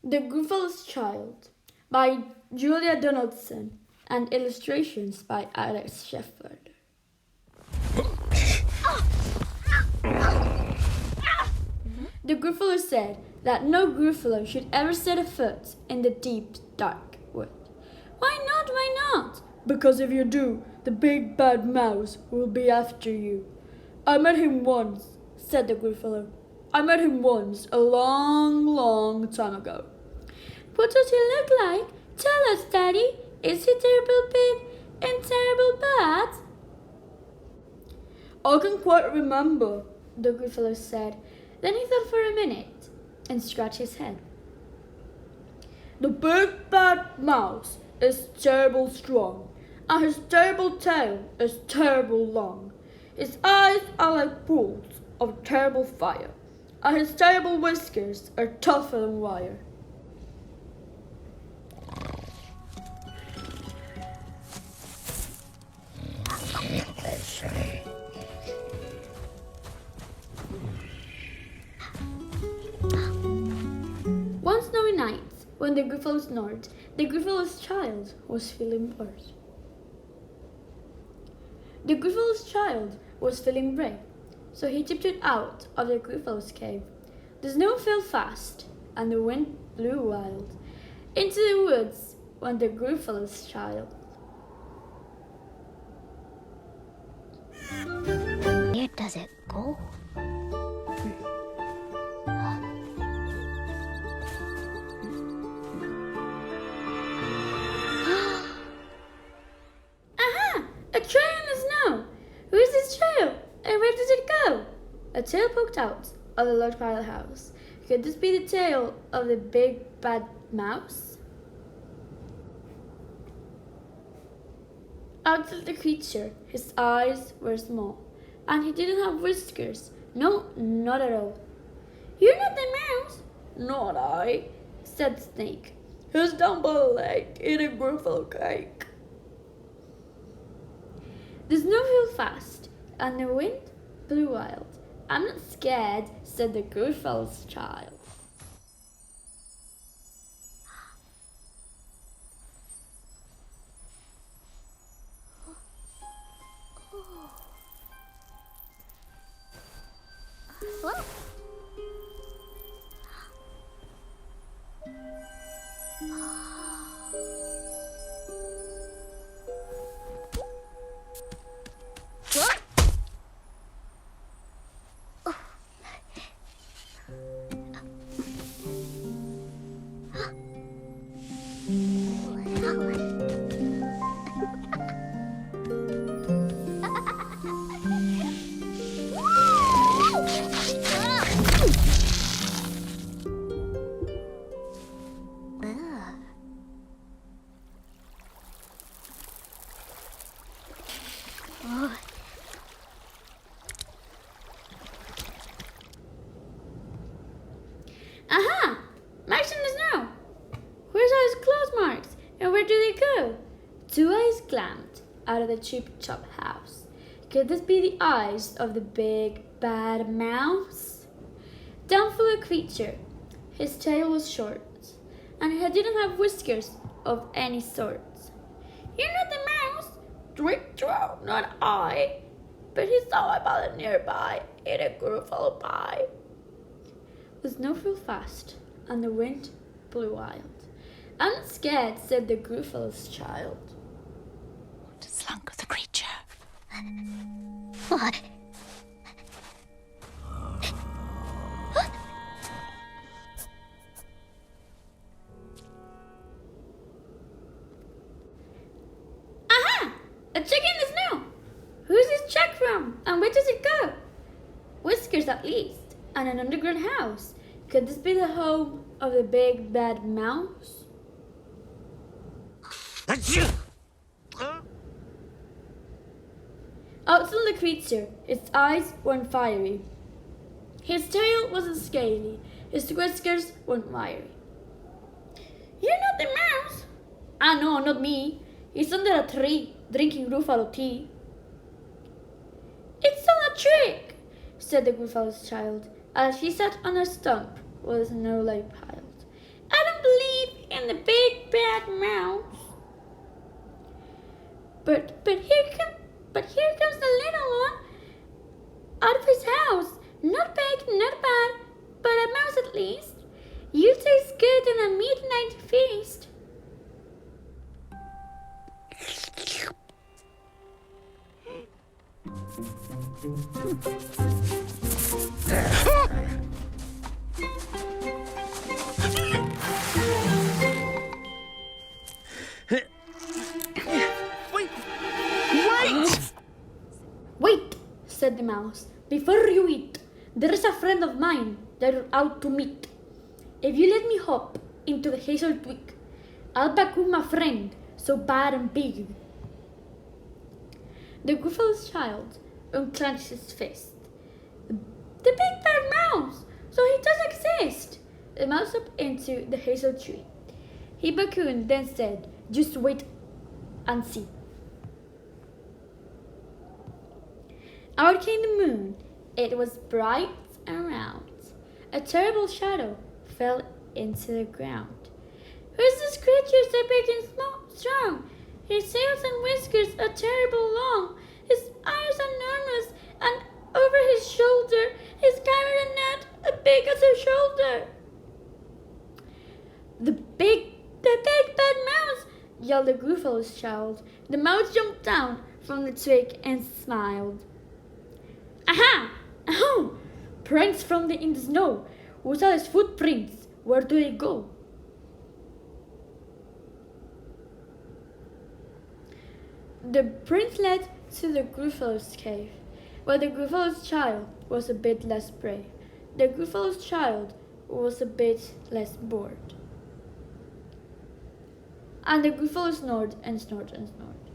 The Gruffalo's Child by Julia Donaldson and illustrations by Alex Shepard. The Gruffalo said that no Gruffalo should ever set a foot in the deep, dark wood. Why not? Why not? Because if you do, the big bad mouse will be after you. I met him once, said the Gruffalo. I met him once, a long, long time ago. What does he look like? Tell us, Daddy. Is he terrible big and terrible bad? I can quite remember, the Gruffalo said. Then he thought for a minute and scratched his head. The big bad mouse is terrible strong, and his terrible tail is terrible long. His eyes are like pools of terrible fire, and his terrible whiskers are tougher than wire. One snowy night, when the Gruffalo snored, the Gruffalo's child was feeling bored. The Gruffalo's child was feeling brave, so he tiptoed out of the Gruffalo's cave. The snow fell fast, and the wind blew wild. Into the woods went the Gruffalo's child. Where does it go? A trail in the snow! Who is this trail? And where does it go? A tail poked out of the log pile house. Could this be the tail of the big bad mouse? Out of the creature, his eyes were small, and he didn't have whiskers. No, not at all. You're not the mouse? Not I, said the snake. He's down by the lake eating Gruffalo cake. The snow fell fast, and the wind blew wild. I'm not scared, said the Gruffalo's child. Aha! Marks in the snow! Where's all his claw marks? And where do they go? Two eyes glanced out of the cheap chop house. Could this be the eyes of the big bad mouse? Down flew a creature. His tail was short, and he didn't have whiskers of any sort. You're not the mouse? Tweet throat, not I. But he saw a ballad nearby, ate a Gruffalo pie. The snow fell fast, and the wind blew wild. I'm not scared, said the Gruffalo's child. What slunk of the creature? What? Aha! A chick in the snow! Who's this check from, and where does it go? Whiskers at least, and an underground house. Could this be the home of the big bad mouse? Out flew the creature. His eyes went fiery. His tail wasn't scaly. His whiskers weren't wiry. You're not the mouse? Ah, no, not me. He's under a tree, drinking Gruffalo tea. It's all a trick, said the Gruffalo's child, as she sat on a stump with snow lay piled. I don't find the big bad mouse. But here comes the little one out of his house. Not big, not bad, but a mouse at least. You taste good in a midnight feast. Wait, said the mouse, before you eat. There is a friend of mine that you're out to meet. If you let me hop into the hazel twig, I'll back with my friend, so bad and big. The Gruffalo's child unclenched his fist. The big bad mouse, so he does exist. The mouse hopped into the hazel tree. He backooned, then said, just wait and see. Out came the moon. It was bright and round. A terrible shadow fell into the ground. Who's this creature so big and strong? His tails and whiskers are terrible long. His eyes are enormous, and over his shoulder he's carried a net as big as a shoulder. The big bad mouse, yelled the Gruffalo's child. The mouse jumped down from the twig and smiled. Aha! Ahem! Prints in the snow. Who saw his footprints? Where do they go? The prince led to the Gruffalo's cave, where the Gruffalo's child was a bit less brave. The Gruffalo's child was a bit less bored. And the Gruffalo snored and snored and snored.